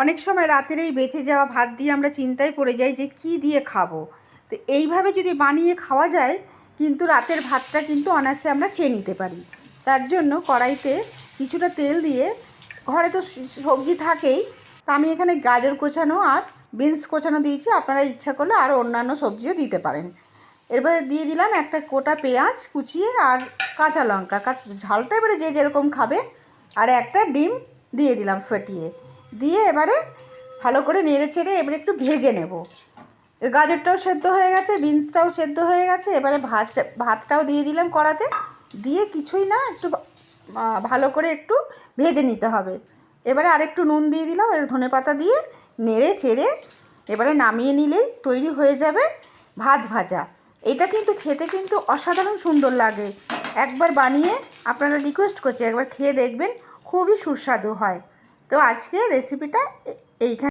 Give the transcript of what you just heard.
অনেক সময় রাতের এই বেঁচে যাওয়া ভাত দিয়ে আমরা চিন্তায় পড়ে যাই যে কী দিয়ে খাবো। তো এইভাবে যদি বানিয়ে খাওয়া যায় কিন্তু রাতের ভাতটা কিন্তু অনায়াসে আমরা খেয়ে নিতে পারি। তার জন্য কড়াইতে কিছুটা তেল দিয়ে, ঘরে তো সবজি থাকেই, তা আমি এখানে গাজর কোচানো আর বিনস কোচানো দিয়েছি, আপনারা ইচ্ছা করলে আরও অন্যান্য সবজিও দিতে পারেন। এরপরে দিয়ে দিলাম একটা গোটা পেঁয়াজ কুচিয়ে আর কাঁচা লঙ্কা, ঝালটা এবারে যে যেরকম খাবে, আর একটা ডিম দিয়ে দিলাম ফেটিয়ে। দিয়ে এবারে ভালো করে নেড়ে চেড়ে এবারে একটু ভেজে নেব। গাজরটাও সেদ্ধ হয়ে গেছে, বিনসটাও সেদ্ধ হয়ে গেছে, এবারে ভাতটাও দিয়ে দিলাম কড়াতে, দিয়ে কিছুই না, একটু ভালো করে একটু ভেজে নিতে হবে। এবারে আরেকটু নুন দিয়ে দিলাম, এর ধনেপাতা দিয়ে নেড়ে চেড়ে এবারে নামিয়ে নিলেই তৈরি হয়ে যাবে ভাত ভাজা। এটা কিন্তু খেতে কিন্তু অসাধারণ সুন্দর লাগে। একবার বানিয়ে আপনারা রিকোয়েস্ট করছি একবার খেয়ে দেখবেন, খুবই সুস্বাদু হয়। তো আজকে রেসিপিটা এইখানে।